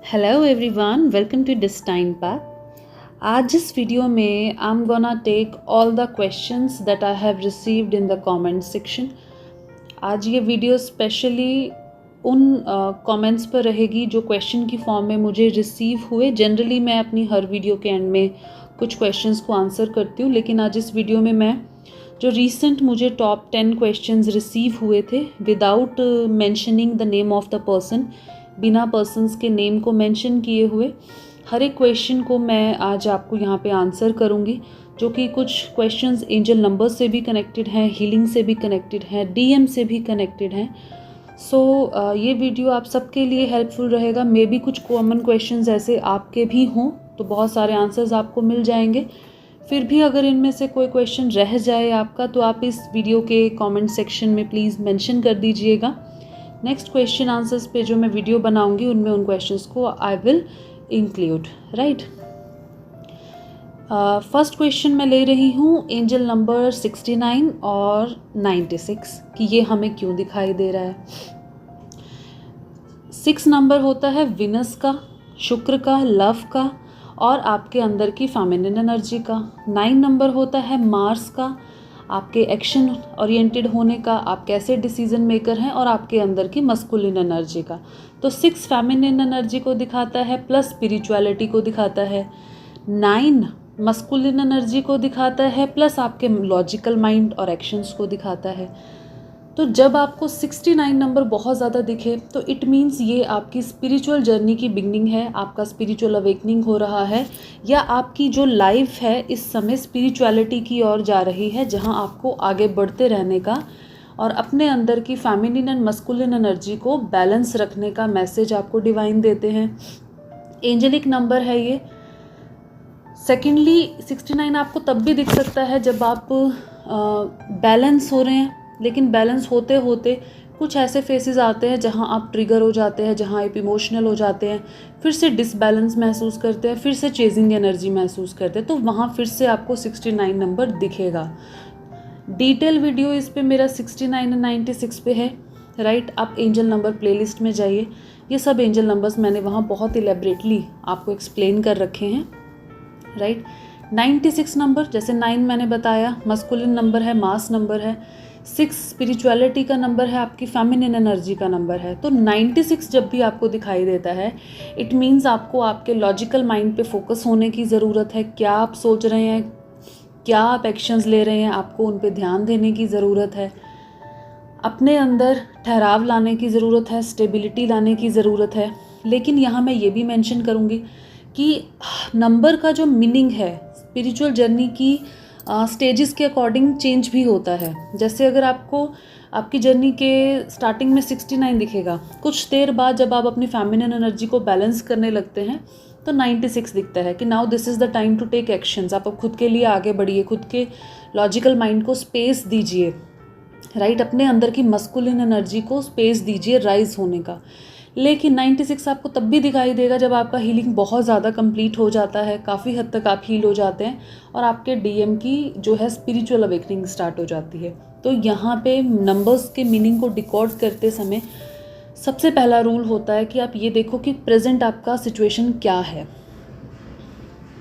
Hello everyone, welcome to destine path. आज इस video में I am gonna take all the questions that I have received in the comment section. आज ये video specially उन comments पर रहेगी जो क्वेश्चन की फॉर्म में मुझे रिसीव हुए। जनरली मैं अपनी हर वीडियो के एंड में कुछ क्वेश्चंस को आंसर करती हूँ, लेकिन आज इस वीडियो में मैं जो रीसेंट मुझे टॉप 10 क्वेश्चंस रिसीव हुए थे without mentioning the name of the person, बिना पर्सन्स के नेम को मेंशन किए हुए हर एक क्वेश्चन को मैं आज आपको यहाँ पे आंसर करूँगी, जो कि कुछ क्वेश्चंस एंजल नंबर से भी कनेक्टेड हैं, हीलिंग से भी कनेक्टेड हैं, डीएम से भी कनेक्टेड हैं। सो ये वीडियो आप सबके लिए हेल्पफुल रहेगा। मे बी कुछ कॉमन क्वेश्चंस ऐसे आपके भी हों तो बहुत सारे आंसर्स आपको मिल जाएंगे। फिर भी अगर इनमें से कोई क्वेश्चन रह जाए आपका तो आप इस वीडियो के कमेंट सेक्शन में प्लीज़ मेंशन कर दीजिएगा। नेक्स्ट क्वेश्चन आंसर्स पे जो मैं वीडियो बनाऊंगी उनमें उन क्वेश्चंस को I will include, right. First question मैं ले रही हूँ एंजल नंबर 69 और 96 कि ये हमें क्यों दिखाई दे रहा है। 6 नंबर होता है विनस का, शुक्र का, लव का और आपके अंदर की फेमिनिन एनर्जी का। 9 नंबर होता है मार्स का, आपके एक्शन ओरिएंटेड होने का, आप कैसे डिसीजन मेकर हैं और आपके अंदर की मस्कुलिन एनर्जी का। तो 6 फेमिनिन एनर्जी को दिखाता है प्लस स्पिरिचुअलिटी को दिखाता है। 9 मस्कुलिन एनर्जी को दिखाता है प्लस आपके लॉजिकल माइंड और एक्शंस को दिखाता है। तो जब आपको 69 नंबर बहुत ज़्यादा दिखे तो इट मीन्स ये आपकी स्पिरिचुअल जर्नी की बिगनिंग है, आपका स्पिरिचुअल अवेकनिंग हो रहा है, या आपकी जो लाइफ है इस समय स्पिरिचुअलिटी की ओर जा रही है, जहां आपको आगे बढ़ते रहने का और अपने अंदर की फेमिनिन एंड मस्कुलिन एनर्जी को बैलेंस रखने का मैसेज आपको डिवाइन देते हैं। एंजेलिक नंबर है ये। सेकेंडली 69 आपको तब भी दिख सकता है जब आप बैलेंस हो रहे हैं, लेकिन बैलेंस होते होते कुछ ऐसे फेसेस आते हैं जहां आप ट्रिगर हो जाते हैं, जहां आप इमोशनल हो जाते हैं, फिर से डिसबैलेंस महसूस करते हैं, फिर से चेजिंग एनर्जी महसूस करते हैं, तो वहां फिर से आपको 69 नंबर दिखेगा। डिटेल वीडियो इस पे मेरा 69 और 96 पे है, राइट। आप एंजल नंबर प्लेलिस्ट में जाइए, ये सब एंजल नंबर्स मैंने वहाँ बहुत इलेबरेटली आपको एक्सप्लेन कर रखे हैं, राइट। 96 नंबर, जैसे 9 मैंने बताया मस्कुलिन नंबर है, मास नंबर है, 6 स्पिरिचुअलिटी का नंबर है, आपकी फेमिनिन एनर्जी का नंबर है। तो 96 जब भी आपको दिखाई देता है इट मीन्स आपको आपके लॉजिकल माइंड पे फोकस होने की ज़रूरत है। क्या आप सोच रहे हैं, क्या आप एक्शंस ले रहे हैं, आपको उन पे ध्यान देने की ज़रूरत है। अपने अंदर ठहराव लाने की ज़रूरत है, स्टेबिलिटी लाने की ज़रूरत है। लेकिन यहाँ मैं ये भी मेंशन करूँगी कि नंबर का जो मीनिंग है स्पिरिचुअल जर्नी की स्टेजेस के अकॉर्डिंग चेंज भी होता है। जैसे अगर आपको आपकी जर्नी के स्टार्टिंग में 69 दिखेगा, कुछ देर बाद जब आप अपनी फेमिनिन एनर्जी को बैलेंस करने लगते हैं तो 96 दिखता है कि now this is the time to take actions. आप खुद के लिए आगे बढ़िए, खुद के लॉजिकल माइंड को स्पेस दीजिए, राइट। अपने अंदर की मस्कुलिन एनर्जी को स्पेस दीजिए राइज होने का। लेकिन 96 आपको तब भी दिखाई देगा जब आपका हीलिंग बहुत ज़्यादा कंप्लीट हो जाता है, काफ़ी हद तक आप हील हो जाते हैं और आपके डीएम की जो है स्पिरिचुअल अवेकनिंग स्टार्ट हो जाती है। तो यहाँ पे नंबर्स के मीनिंग को डिकोड करते समय सबसे पहला रूल होता है कि आप ये देखो कि प्रेजेंट आपका सिचुएशन क्या है,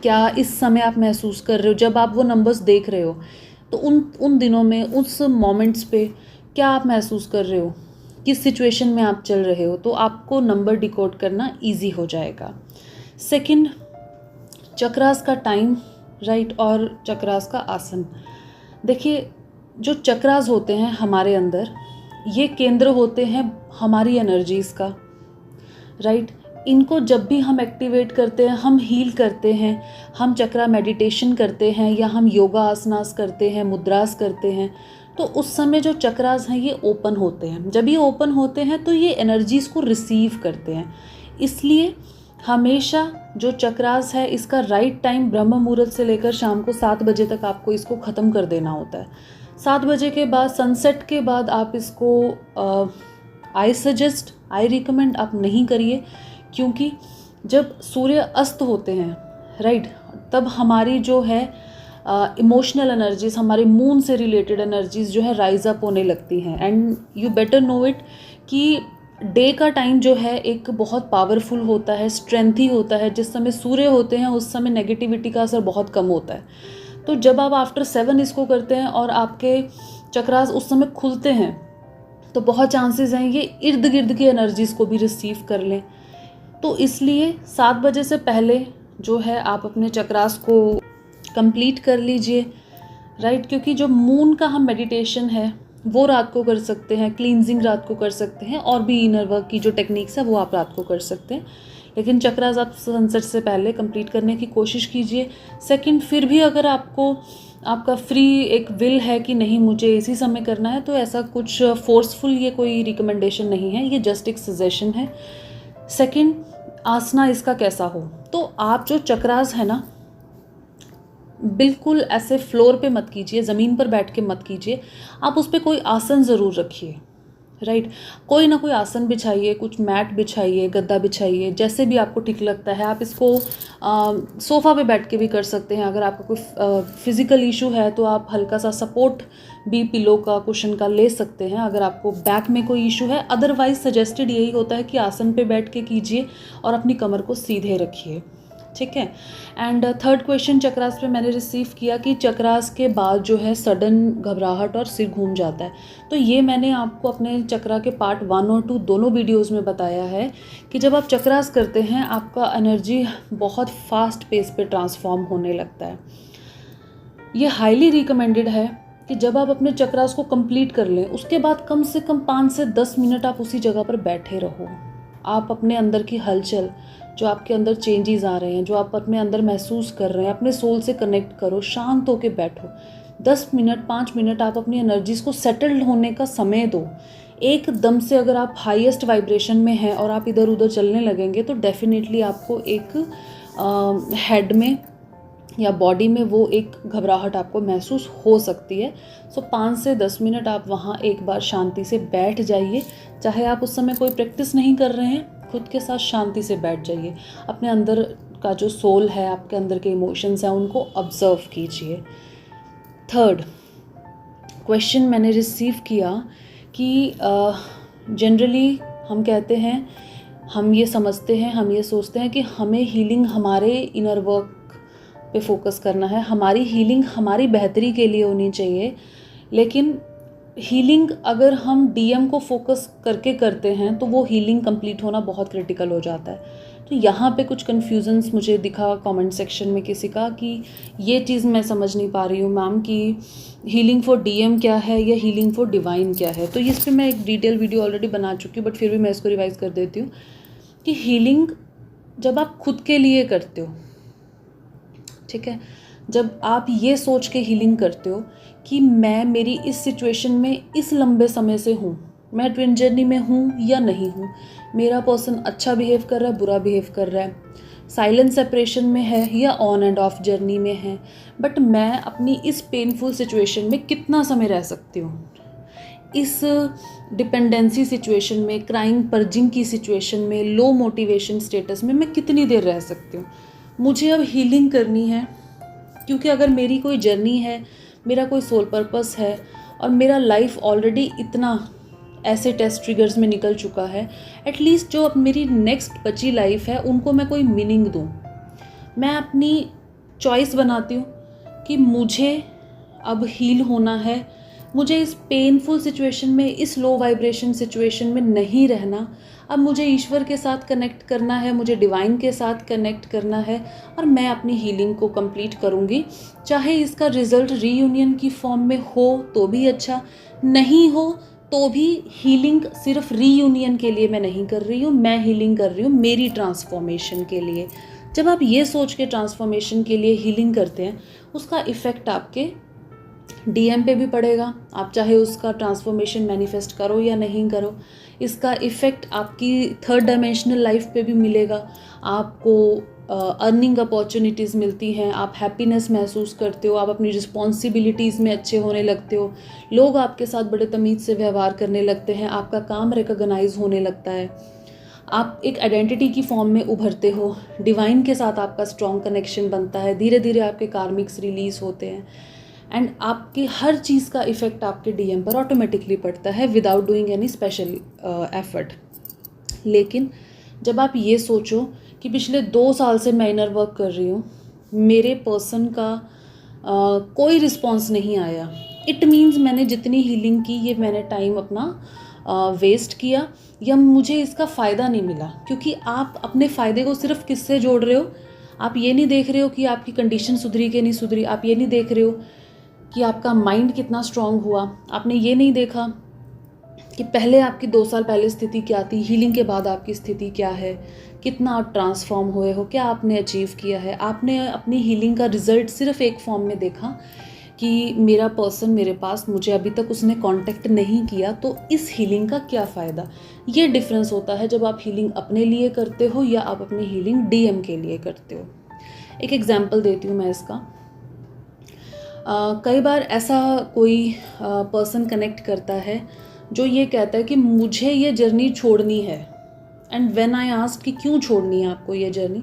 क्या इस समय आप महसूस कर रहे हो। जब आप वो नंबर्स देख रहे हो तो उन दिनों में, उस मोमेंट्स पे क्या आप महसूस कर रहे हो, किस सिचुएशन में आप चल रहे हो, तो आपको नंबर डिकोड करना इजी हो जाएगा। सेकंड, चक्रास का टाइम, राइट, और चक्रास का आसन। देखिए, जो चक्रास होते हैं हमारे अंदर, ये केंद्र होते हैं हमारी एनर्जीज़ का, राइट। इनको जब भी हम एक्टिवेट करते हैं, हम हील करते हैं, हम चक्रा मेडिटेशन करते हैं या हम योगा आसनास करते हैं, मुद्रास करते हैं, तो उस समय जो चक्रास हैं ये ओपन होते हैं। जब ये ओपन होते हैं तो ये एनर्जीज़ को रिसीव करते हैं। इसलिए हमेशा जो चक्रास है इसका राइट टाइम ब्रह्म मुहूर्त से लेकर शाम को 7 बजे तक आपको इसको ख़त्म कर देना होता है। 7 बजे के बाद, सनसेट के बाद आप इसको आई रिकमेंड आप नहीं करिए, क्योंकि जब सूर्य अस्त होते हैं, राइट, तब हमारी जो है इमोशनल एनर्जीज, हमारे मून से रिलेटेड एनर्जीज जो है राइज अप होने लगती हैं। And you better know it कि डे का टाइम जो है एक बहुत पावरफुल होता है, स्ट्रेंथी होता है। जिस समय सूर्य होते हैं उस समय नेगेटिविटी का असर बहुत कम होता है। तो जब आप आफ्टर 7 इसको करते हैं और आपके चक्रास उस समय खुलते हैं तो बहुत चांसेस हैं ये इर्द गिर्द की एनर्जीज़ को भी रिसीव कर लें। तो इसलिए 7 बजे से पहले जो है आप अपने चक्रास को कंप्लीट कर लीजिए, राइट। क्योंकि जो मून का हम मेडिटेशन है वो रात को कर सकते हैं, क्लींजिंग रात को कर सकते हैं, और भी इनर वर्क की जो टेक्निक्स है वो आप रात को कर सकते हैं। लेकिन चक्रास आप सनसेट से पहले कंप्लीट करने की कोशिश कीजिए। सेकंड, फिर भी अगर आपको आपका फ्री एक विल है कि नहीं मुझे इसी समय करना है, तो ऐसा कुछ फोर्सफुल ये कोई रिकमेंडेशन नहीं है, ये जस्ट एक सजेशन है। सेकंड, आसना इसका कैसा हो, तो आप जो चक्रास है ना बिल्कुल ऐसे फ्लोर पे मत कीजिए, ज़मीन पर बैठ के मत कीजिए, आप उस पर कोई आसन ज़रूर रखिए, राइट। कोई ना कोई आसन बिछाइए, कुछ मैट बिछाइए, गद्दा बिछाइए, जैसे भी आपको ठीक लगता है। आप इसको सोफ़ा पे बैठ के भी कर सकते हैं। अगर आपका कोई फिज़िकल इशू है तो आप हल्का सा सपोर्ट भी पिलो का, कुशन का ले सकते हैं अगर आपको बैक में कोई इशू है। अदरवाइज सजेस्टेड यही होता है कि आसन पे बैठ के कीजिए और अपनी कमर को सीधे रखिए, ठीक है। एंड थर्ड क्वेश्चन चक्रास पे मैंने रिसीव किया कि चक्रास के बाद जो है सडन घबराहट और सिर घूम जाता है। तो ये मैंने आपको अपने चक्रा के पार्ट 1 और 2 दोनों वीडियोस में बताया है कि जब आप चक्रास करते हैं आपका एनर्जी बहुत फास्ट पेस पे ट्रांसफॉर्म होने लगता है। ये हाईली रिकमेंडेड है कि जब आप अपने चक्रास को कंप्लीट कर लें उसके बाद कम से कम 5 से 10 मिनट आप उसी जगह पर बैठे रहो। आप अपने अंदर की हलचल, जो आपके अंदर चेंजेस आ रहे हैं, जो आप अपने अंदर महसूस कर रहे हैं, अपने सोल से कनेक्ट करो, शांत होके बैठो। 10 मिनट 5 मिनट आप अपनी एनर्जीज़ को सेटल्ड होने का समय दो। एकदम से अगर आप हाईएस्ट वाइब्रेशन में हैं और आप इधर उधर चलने लगेंगे तो डेफिनेटली आपको एक हेड में या बॉडी में वो एक घबराहट आपको महसूस हो सकती है। सो 5 से 10 मिनट आप वहाँ एक बार शांति से बैठ जाइए। चाहे आप उस समय कोई प्रैक्टिस नहीं कर रहे हैं, खुद के साथ शांति से बैठ जाइए। अपने अंदर का जो सोल है, आपके अंदर के इमोशंस हैं, उनको ऑब्जर्व कीजिए। थर्ड क्वेश्चन मैंने रिसीव किया कि जनरली हम कहते हैं, हम ये समझते हैं, हम ये सोचते हैं कि हमें हीलिंग हमारे इनर वर्क पे फोकस करना है, हमारी हीलिंग हमारी बेहतरी के लिए होनी चाहिए। लेकिन हीलिंग अगर हम डीएम को फोकस करके करते हैं तो वो हीलिंग कंप्लीट होना बहुत क्रिटिकल हो जाता है। तो यहाँ पे कुछ कन्फ्यूजन्स मुझे दिखा कमेंट सेक्शन में किसी का कि ये चीज़ मैं समझ नहीं पा रही हूँ मैम कि हीलिंग फॉर डीएम क्या है या हीलिंग फॉर डिवाइन क्या है। तो इस पर मैं एक डिटेल वीडियो ऑलरेडी बना चुकी हूँ, बट फिर भी मैं इसको रिवाइज़ कर देती हूँ कि हीलिंग जब आप खुद के लिए करते हो, ठीक है, जब आप ये सोच के हीलिंग करते हो कि मैं मेरी इस सिचुएशन में इस लंबे समय से हूँ, मैं ट्विन जर्नी में हूँ या नहीं हूँ, मेरा पर्सन अच्छा बिहेव कर रहा है, बुरा बिहेव कर रहा है, साइलेंट सेपरेशन में है या ऑन एंड ऑफ जर्नी में है, बट मैं अपनी इस पेनफुल सिचुएशन में कितना समय रह सकती हूँ, इस डिपेंडेंसी सिचुएशन में, क्राइंग पर्जिंग की सिचुएशन में, लो मोटिवेशन स्टेटस में मैं कितनी देर रह सकती हूँ। मुझे अब हीलिंग करनी है, क्योंकि अगर मेरी कोई जर्नी है, मेरा कोई सोल पर्पस है और मेरा लाइफ ऑलरेडी इतना ऐसे टेस्ट ट्रिगर्स में निकल चुका है, एटलीस्ट जो अब मेरी नेक्स्ट बची लाइफ है उनको मैं कोई मीनिंग दूँ। मैं अपनी चॉइस बनाती हूँ कि मुझे अब हील होना है, मुझे इस पेनफुल सिचुएशन में, इस लो वाइब्रेशन सिचुएशन में नहीं रहना। अब मुझे ईश्वर के साथ कनेक्ट करना है, मुझे डिवाइन के साथ कनेक्ट करना है और मैं अपनी हीलिंग को कंप्लीट करूँगी। चाहे इसका रिज़ल्ट रीयूनियन की फॉर्म में हो तो भी अच्छा, नहीं हो तो भी हीलिंग सिर्फ रीयूनियन के लिए मैं नहीं कर रही हूँ, मैं हीलिंग कर रही हूँ मेरी ट्रांसफॉर्मेशन के लिए। जब आप ये सोच के ट्रांसफॉर्मेशन के लिए हीलिंग करते हैं, उसका इफ़ेक्ट आपके डीएम पे भी पड़ेगा। आप चाहे उसका ट्रांसफॉर्मेशन मैनिफेस्ट करो या नहीं करो, इसका इफ़ेक्ट आपकी थर्ड डायमेंशनल लाइफ पे भी मिलेगा। आपको अर्निंग अपॉर्चुनिटीज़ मिलती हैं, आप हैप्पीनेस महसूस करते हो, आप अपनी रिस्पॉन्सिबिलिटीज़ में अच्छे होने लगते हो, लोग आपके साथ बड़े तमीज़ से व्यवहार करने लगते हैं, आपका काम रिकॉग्नाइज होने लगता है, आप एक आइडेंटिटी की फॉर्म में उभरते हो, डिवाइन के साथ आपका स्ट्रॉन्ग कनेक्शन बनता है, धीरे धीरे आपके कार्मिक्स रिलीज़ होते हैं एंड आपकी हर चीज़ का इफ़ेक्ट आपके डीएम पर ऑटोमेटिकली पड़ता है without doing any special effort. लेकिन जब आप ये सोचो कि पिछले 2 साल से मैं इनर वर्क कर रही हूँ, मेरे पर्सन का कोई रिस्पॉन्स नहीं आया, इट मीन्स मैंने जितनी हीलिंग की ये मैंने टाइम अपना वेस्ट किया या मुझे इसका फ़ायदा नहीं मिला। क्योंकि आप अपने फ़ायदे को सिर्फ किससे जोड़ रहे हो, आप ये नहीं देख रहे हो कि आपकी कंडीशन सुधरी कि नहीं सुधरी, आप ये नहीं देख रहे हो कि आपका माइंड कितना स्ट्रांग हुआ, आपने ये नहीं देखा कि पहले आपकी 2 साल पहले स्थिति क्या थी, हीलिंग के बाद आपकी स्थिति क्या है, कितना आप ट्रांसफॉर्म हुए हो, क्या आपने अचीव किया है। आपने अपनी हीलिंग का रिजल्ट सिर्फ एक फॉर्म में देखा कि मेरा पर्सन मेरे पास, मुझे अभी तक उसने कांटेक्ट नहीं किया, तो इस हीलिंग का क्या फ़ायदा। ये डिफरेंस होता है जब आप हीलिंग अपने लिए करते हो या आप अपनी हीलिंग डीएम के लिए करते हो। एक एग्जांपल देती हूँ मैं इसका। कई बार ऐसा कोई पर्सन कनेक्ट करता है जो ये कहता है कि मुझे ये जर्नी छोड़नी है, एंड व्हेन आई आस्क कि क्यों छोड़नी है आपको ये जर्नी,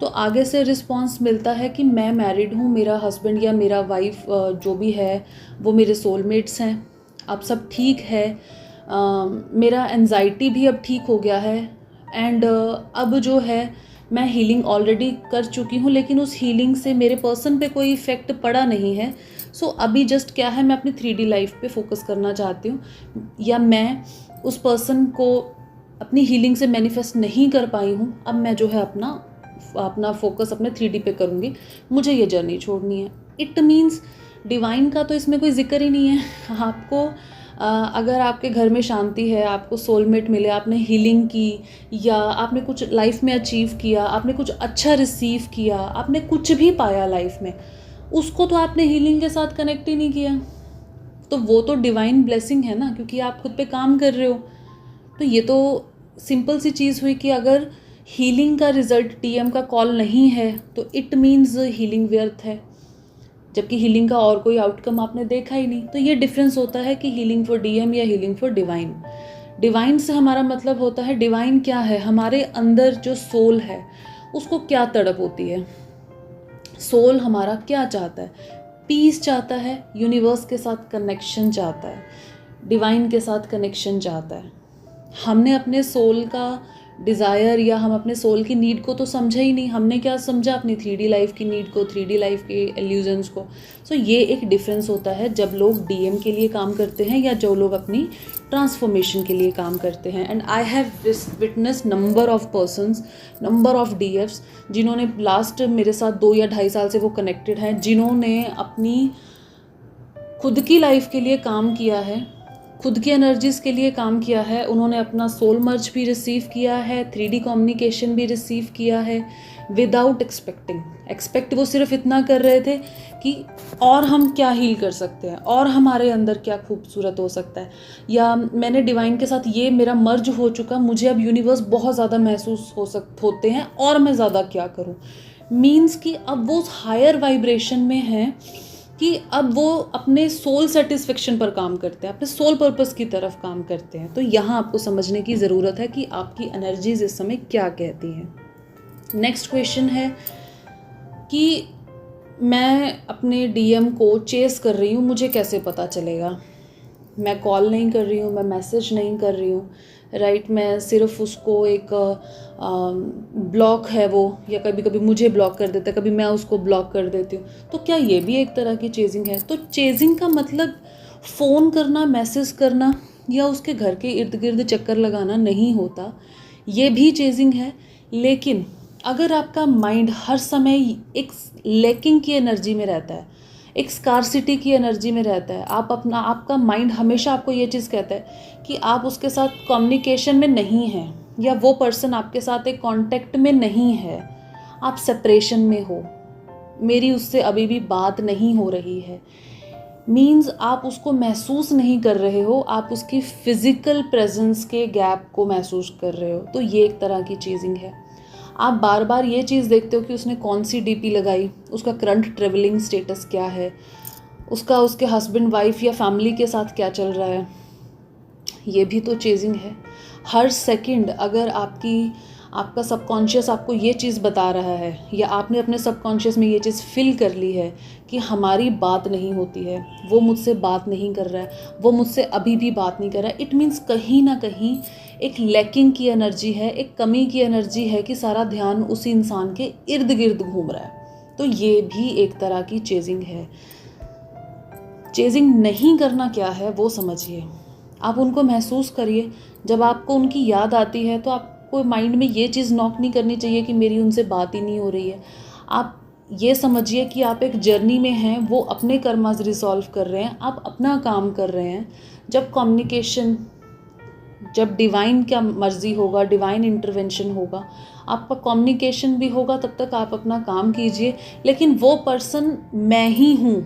तो आगे से रिस्पांस मिलता है कि मैं मैरिड हूँ, मेरा हस्बैंड या मेरा वाइफ जो भी है वो मेरे सोलमेट्स हैं, अब सब ठीक है, मेरा एंजाइटी भी अब ठीक हो गया है, एंड अब जो है मैं हीलिंग ऑलरेडी कर चुकी हूँ, लेकिन उस हीलिंग से मेरे पर्सन पे कोई इफ़ेक्ट पड़ा नहीं है। सो अभी जस्ट क्या है, मैं अपनी 3D लाइफ पे फोकस करना चाहती हूँ, या मैं उस पर्सन को अपनी हीलिंग से मैनिफेस्ट नहीं कर पाई हूँ, अब मैं जो है अपना फोकस अपने 3D पे करूँगी, मुझे ये जर्नी छोड़नी है। इट मीन्स डिवाइन का तो इसमें कोई जिक्र ही नहीं है। आपको अगर आपके घर में शांति है, आपको सोलमेट मिले, आपने हीलिंग की, या आपने कुछ लाइफ में अचीव किया, आपने कुछ अच्छा रिसीव किया, आपने कुछ भी पाया लाइफ में, उसको तो आपने हीलिंग के साथ कनेक्ट ही नहीं किया, तो वो तो डिवाइन ब्लेसिंग है ना, क्योंकि आप खुद पे काम कर रहे हो। तो ये तो सिंपल सी चीज़ हुई कि अगर हीलिंग का रिजल्ट टीएम का कॉल नहीं है तो इट मीन्स हीलिंग व्यर्थ है, जबकि हीलिंग का और कोई आउटकम आपने देखा ही नहीं। तो ये डिफरेंस होता है कि हीलिंग फॉर डीएम या हीलिंग फॉर डिवाइन। डिवाइन से हमारा मतलब होता है, डिवाइन क्या है, हमारे अंदर जो सोल है उसको क्या तड़प होती है, सोल हमारा क्या चाहता है, पीस चाहता है, यूनिवर्स के साथ कनेक्शन चाहता है, डिवाइन के साथ कनेक्शन चाहता है। हमने अपने सोल का डिज़ायर या हम अपने सोल की नीड को तो समझा ही नहीं, हमने क्या समझा, अपनी 3D लाइफ की नीड को, 3D लाइफ के एल्यूजन्स को। सो ये एक डिफरेंस होता है जब लोग डीएम के लिए काम करते हैं या जो लोग अपनी ट्रांसफॉर्मेशन के लिए काम करते हैं। And I have witness number of persons, number of DFs जिन्होंने लास्ट मेरे साथ 2 या 2.5 साल से वो कनेक्टेड हैं, जिन्होंने अपनी खुद की लाइफ के लिए काम किया है, खुद की एनर्जीज़ के लिए काम किया है, उन्होंने अपना सोल मर्ज भी रिसीव किया है, 3D कम्युनिकेशन भी रिसीव किया है विदाउट एक्सपेक्ट वो सिर्फ इतना कर रहे थे कि और हम क्या हील कर सकते हैं, और हमारे अंदर क्या खूबसूरत हो सकता है, या मैंने डिवाइन के साथ ये मेरा मर्ज हो चुका, मुझे अब यूनिवर्स बहुत ज़्यादा महसूस होते हैं और मैं ज़्यादा क्या करूँ। मीन्स कि अब वो हायर वाइब्रेशन में हैं कि अब वो अपने सोल सेटिस्फेक्शन पर काम करते हैं, अपने सोल पर्पस की तरफ काम करते हैं। तो यहाँ आपको समझने की ज़रूरत है कि आपकी एनर्जीज इस समय क्या कहती हैं। नेक्स्ट क्वेश्चन है कि मैं अपने डीएम को चेस कर रही हूँ, मुझे कैसे पता चलेगा। मैं कॉल नहीं कर रही हूँ, मैं मैसेज नहीं कर रही हूँ, राइट, मैं सिर्फ उसको एक ब्लॉक है वो, या कभी कभी मुझे ब्लॉक कर देता है, कभी मैं उसको ब्लॉक कर देती हूँ, तो क्या ये भी एक तरह की चेजिंग है। तो चेजिंग का मतलब फ़ोन करना, मैसेज करना या उसके घर के इर्द गिर्द चक्कर लगाना नहीं होता, ये भी चेजिंग है। लेकिन अगर आपका माइंड हर समय एक लैकिंग की एनर्जी में रहता है, एक स्कार्सिटी की एनर्जी में रहता है, आपका माइंड हमेशा आपको ये चीज़ कहता है कि आप उसके साथ कम्युनिकेशन में नहीं हैं, या वो पर्सन आपके साथ एक कांटेक्ट में नहीं है, आप सेपरेशन में हो, मेरी उससे अभी भी बात नहीं हो रही है, मीन्स आप उसको महसूस नहीं कर रहे हो, आप उसकी फिजिकल प्रेजेंस के गैप को महसूस कर रहे हो, तो ये एक तरह की चीजिंग है। आप बार बार ये चीज़ देखते हो कि उसने कौन सी डीपी लगाई, उसका करंट ट्रेवलिंग स्टेटस क्या है, उसके हस्बैंड वाइफ या फैमिली के साथ क्या चल रहा है, ये भी तो चेजिंग है। हर सेकंड अगर आपकी आपका सबकॉन्शियस आपको ये चीज़ बता रहा है, या आपने अपने सबकॉन्शियस में ये चीज़ फील कर ली है कि हमारी बात नहीं होती है, वो मुझसे बात नहीं कर रहा है, वो मुझसे अभी भी बात नहीं कर रहा है, इट मीन्स कहीं ना कहीं एक लैकिंग की एनर्जी है, एक कमी की एनर्जी है कि सारा ध्यान उसी इंसान के इर्द गिर्द घूम रहा है। तो ये भी एक तरह की चेजिंग है। चेजिंग नहीं करना क्या है वो समझिए, आप उनको महसूस करिए। जब आपको उनकी याद आती है तो आपको माइंड में ये चीज़ नॉक नहीं करनी चाहिए कि मेरी उनसे बात ही नहीं हो रही है। आप ये समझिए कि आप एक जर्नी में हैं, वो अपने कर्मास रिसॉल्व कर रहे हैं, आप अपना काम कर रहे हैं। जब कम्युनिकेशन, जब डिवाइन का मर्जी होगा, डिवाइन इंटरवेंशन होगा, आपका कम्युनिकेशन भी होगा, तब तक आप अपना काम कीजिए। लेकिन वो पर्सन मैं ही हूँ,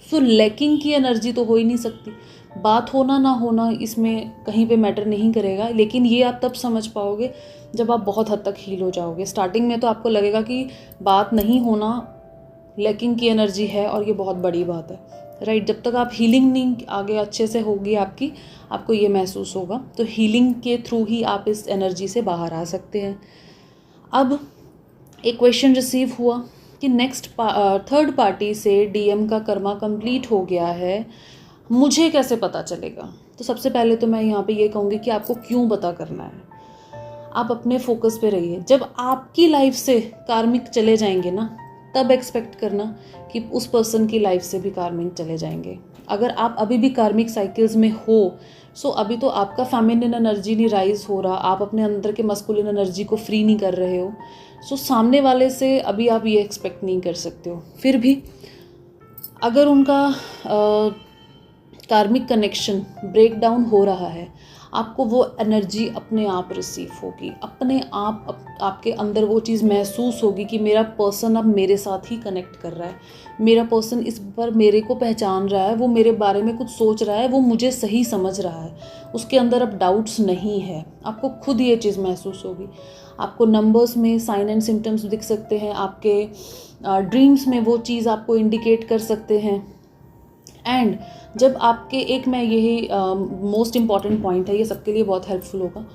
सो लैकिंग की एनर्जी तो हो ही नहीं सकती। बात होना ना होना इसमें कहीं पे मैटर नहीं करेगा, लेकिन ये आप तब समझ पाओगे जब आप बहुत हद तक हील हो जाओगे। स्टार्टिंग में तो आपको लगेगा कि बात नहीं होना लैकिंग की एनर्जी है और ये बहुत बड़ी बात है, राइट। जब तक आप हीलिंग नहीं आगे अच्छे से होगी आपकी, आपको ये महसूस होगा। तो हीलिंग के थ्रू ही आप इस एनर्जी से बाहर आ सकते हैं। अब एक क्वेश्चन रिसीव हुआ कि नेक्स्ट थर्ड पार्टी से डीएम का कर्मा कंप्लीट हो गया है, मुझे कैसे पता चलेगा? तो सबसे पहले तो मैं यहाँ पे ये कहूँगी कि आपको क्यों पता करना है। आप अपने फोकस पे रहिए। जब आपकी लाइफ से कार्मिक चले जाएंगे ना, तब एक्सपेक्ट करना कि उस पर्सन की लाइफ से भी कार्मिक चले जाएंगे। अगर आप अभी भी कार्मिक साइकिल्स में हो, सो अभी तो आपका फेमिनिन एनर्जी नहीं राइज हो रहा, आप अपने अंदर के मस्कुलिन एनर्जी को फ्री नहीं कर रहे हो, सो सामने वाले से अभी आप ये एक्सपेक्ट नहीं कर सकते हो। फिर भी अगर उनका कार्मिक कनेक्शन ब्रेक डाउन हो रहा है, आपको वो एनर्जी अपने आप रिसीव होगी, अपने आप आपके अंदर वो चीज़ महसूस होगी कि मेरा पर्सन अब मेरे साथ ही कनेक्ट कर रहा है, मेरा पर्सन इस पर मेरे को पहचान रहा है, वो मेरे बारे में कुछ सोच रहा है, वो मुझे सही समझ रहा है, उसके अंदर अब डाउट्स नहीं है। आपको खुद ये चीज़ महसूस होगी। आपको नंबर्स में साइन एंड सिम्टम्स दिख सकते हैं, आपके ड्रीम्स में वो चीज़ आपको इंडिकेट कर सकते हैं। एंड जब आपके एक, मैं यही मोस्ट इम्पॉर्टेंट पॉइंट है, ये सबके लिए बहुत हेल्पफुल होगा,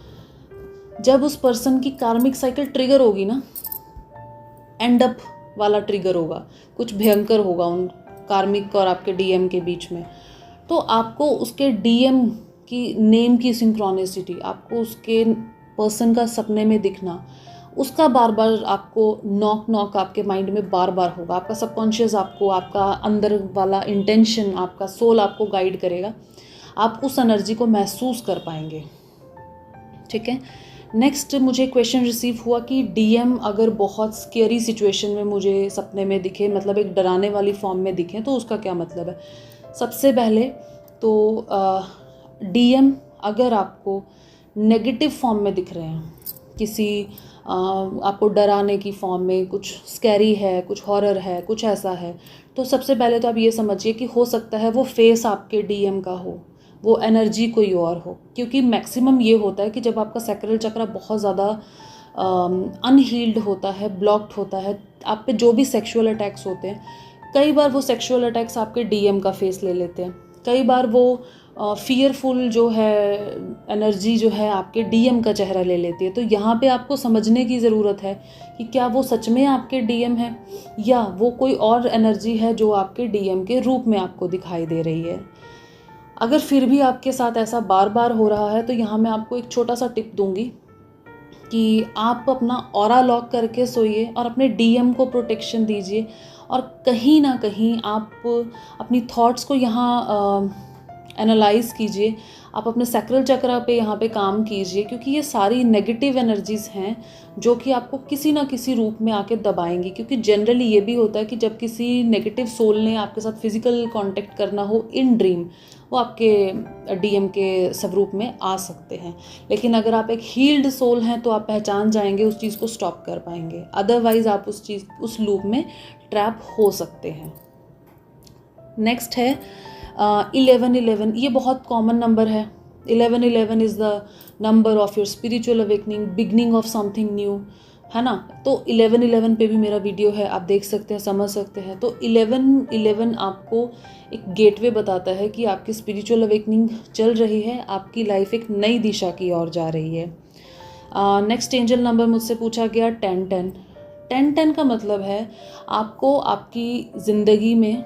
जब उस पर्सन की कार्मिक साइकिल ट्रिगर होगी ना, एंड अप वाला ट्रिगर होगा, कुछ भयंकर होगा उन कार्मिक और आपके डीएम के बीच में, तो आपको उसके डीएम की नेम की सिंक्रोनिसिटी, आपको उसके पर्सन का सपने में दिखना, उसका बार बार आपको नॉक आपके माइंड में बार बार होगा। आपका सबकॉन्शियस आपको, आपका अंदर वाला इंटेंशन, आपका सोल आपको गाइड करेगा, आप उस एनर्जी को महसूस कर पाएंगे। ठीक है। नेक्स्ट मुझे क्वेश्चन रिसीव हुआ कि डीएम अगर बहुत स्केरी सिचुएशन में मुझे सपने में दिखे, मतलब एक डराने वाली फॉर्म में दिखे, तो उसका क्या मतलब है? सबसे पहले तो डीएम अगर आपको नेगेटिव फॉर्म में दिख रहे हैं, किसी आपको डराने की फॉर्म में, कुछ स्कैरी है, कुछ हॉरर है, कुछ ऐसा है, तो सबसे पहले तो आप ये समझिए कि हो सकता है वो फेस आपके डीएम का हो, वो एनर्जी कोई और हो। क्योंकि मैक्सिमम ये होता है कि जब आपका सैक्रल चक्र बहुत ज़्यादा अनहील्ड होता है, ब्लॉक्ड होता है, आप पे जो भी सेक्सुअल अटैक्स होते हैं, कई बार वो सेक्सुअल अटैक्स आपके डीएम का फेस ले लेते हैं, कई बार वो फियरफुल जो है एनर्जी जो है आपके डीएम का चेहरा ले लेती है। तो यहाँ पे आपको समझने की ज़रूरत है कि क्या वो सच में आपके डीएम है या वो कोई और एनर्जी है जो आपके डीएम के रूप में आपको दिखाई दे रही है। अगर फिर भी आपके साथ ऐसा बार बार हो रहा है, तो यहाँ मैं आपको एक छोटा सा टिप दूंगी कि आप अपना ऑरा लॉक करके सोइए और अपने डीएम को प्रोटेक्शन दीजिए, और कहीं ना कहीं आप अपनी थॉट्स को यहाँ एनालाइज कीजिए, आप अपने सैक्रल चक्र पे यहाँ पे काम कीजिए, क्योंकि ये सारी नेगेटिव एनर्जीज़ हैं जो कि आपको किसी ना किसी रूप में आके दबाएंगी। क्योंकि जनरली ये भी होता है कि जब किसी नेगेटिव सोल ने आपके साथ फिजिकल कांटेक्ट करना हो इन ड्रीम, वो आपके डीएम के स्वरूप में आ सकते हैं। लेकिन अगर आप एक हील्ड सोल हैं तो आप पहचान जाएंगे, उस चीज़ को स्टॉप कर पाएंगे, अदरवाइज आप उस लूप में ट्रैप हो सकते हैं। नेक्स्ट है 1111। ये बहुत कॉमन नंबर है। 1111 is the number of your spiritual awakening, beginning of something new, है ना। तो 1111 पे भी मेरा वीडियो है, आप देख सकते हैं, समझ सकते हैं। तो 1111 आपको एक गेटवे बताता है कि आपकी स्पिरिचुअल अवेकनिंग चल रही है, आपकी लाइफ एक नई दिशा की ओर जा रही है। नेक्स्ट एंजल नंबर मुझसे पूछा गया 1010। 1010 का मतलब है आपको आपकी ज़िंदगी में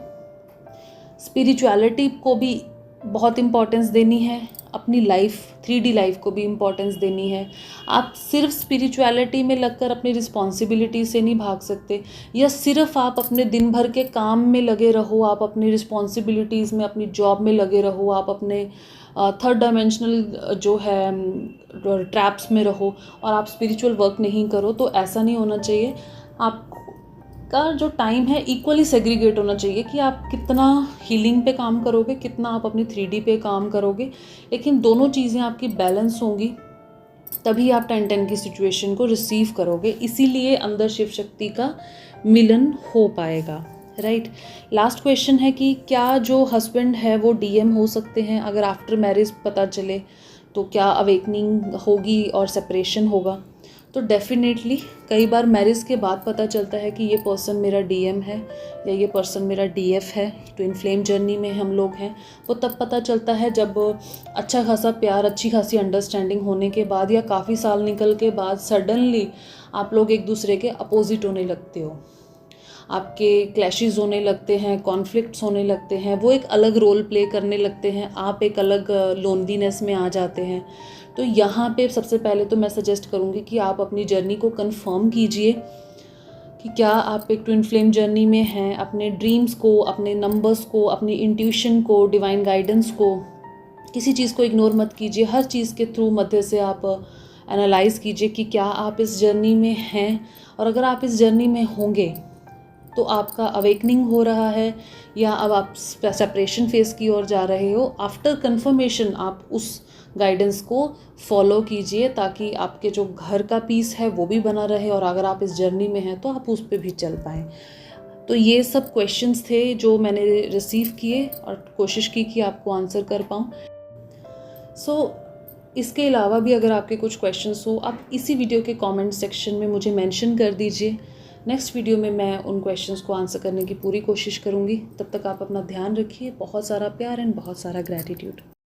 स्पिरिचुअलिटी को भी बहुत इम्पोर्टेंस देनी है, अपनी लाइफ 3D लाइफ को भी इम्पोर्टेंस देनी है। आप सिर्फ स्पिरिचुअलिटी में लगकर अपनी रिस्पॉन्सिबिलिटी से नहीं भाग सकते, या सिर्फ आप अपने दिन भर के काम में लगे रहो, आप अपनी रिस्पॉन्सिबिलिटीज़ में, अपनी जॉब में लगे रहो, आप अपने थर्ड डायमेंशनल जो है ट्रैप्स में रहो और आप स्पिरिचुअल वर्क नहीं करो। तो ऐसा नहीं होना चाहिए। आपका जो टाइम है इक्वली सेग्रीगेट होना चाहिए कि आप कितना हीलिंग पे काम करोगे, कितना आप अपनी 3D पे काम करोगे, लेकिन दोनों चीज़ें आपकी बैलेंस होंगी, तभी आप 1010 की सिचुएशन को रिसीव करोगे। इसीलिए अंदर शिव शक्ति का मिलन हो पाएगा, राइट। लास्ट क्वेश्चन है कि क्या जो हस्बैंड है वो DM हो सकते हैं अगर आफ्टर मैरिज पता चले, तो क्या अवेकनिंग होगी और सेपरेशन होगा? तो डेफिनेटली कई बार मैरिज के बाद पता चलता है कि ये पर्सन मेरा DM है या ये पर्सन मेरा DF है, ट्विन फ्लेम जर्नी में हम लोग हैं। वो तब पता चलता है जब अच्छा खासा प्यार, अच्छी खासी अंडरस्टैंडिंग होने के बाद या काफ़ी साल निकल के बाद सडनली आप लोग एक दूसरे के अपोजिट होने लगते हो, आपके क्लैशेस होने लगते हैं, कॉन्फ्लिक्ट्स होने लगते हैं, वो एक अलग रोल प्ले करने लगते हैं, आप एक अलग लोनलीनेस में आ जाते हैं। तो यहाँ पे सबसे पहले तो मैं सजेस्ट करूँगी कि आप अपनी जर्नी को कंफर्म कीजिए कि क्या आप एक ट्विन फ्लेम जर्नी में हैं। अपने ड्रीम्स को, अपने नंबर्स को, अपनी इंट्यूशन को, डिवाइन गाइडेंस को, किसी चीज़ को इग्नोर मत कीजिए। हर चीज़ के थ्रू मध्य से आप एनालाइज़ कीजिए कि क्या आप इस जर्नी में हैं, और अगर आप इस जर्नी में होंगे तो आपका अवेकनिंग हो रहा है या अब आप सेपरेशन फेस की ओर जा रहे हो। आफ्टर कंफर्मेशन आप उस गाइडेंस को फॉलो कीजिए ताकि आपके जो घर का पीस है वो भी बना रहे, और अगर आप इस जर्नी में हैं तो आप उस पर भी चल पाएँ। तो ये सब क्वेश्चंस थे जो मैंने रिसीव किए और कोशिश की कि आपको आंसर कर पाऊँ। इसके अलावा भी अगर आपके कुछ क्वेश्चंस हो, आप इसी वीडियो के कमेंट सेक्शन में मुझे मेंशन कर दीजिए। नेक्स्ट वीडियो में मैं उन क्वेश्चंस को आंसर करने की पूरी कोशिश करूँगी। तब तक आप अपना ध्यान रखिए। बहुत सारा प्यार एंड बहुत सारा ग्रैटिट्यूड।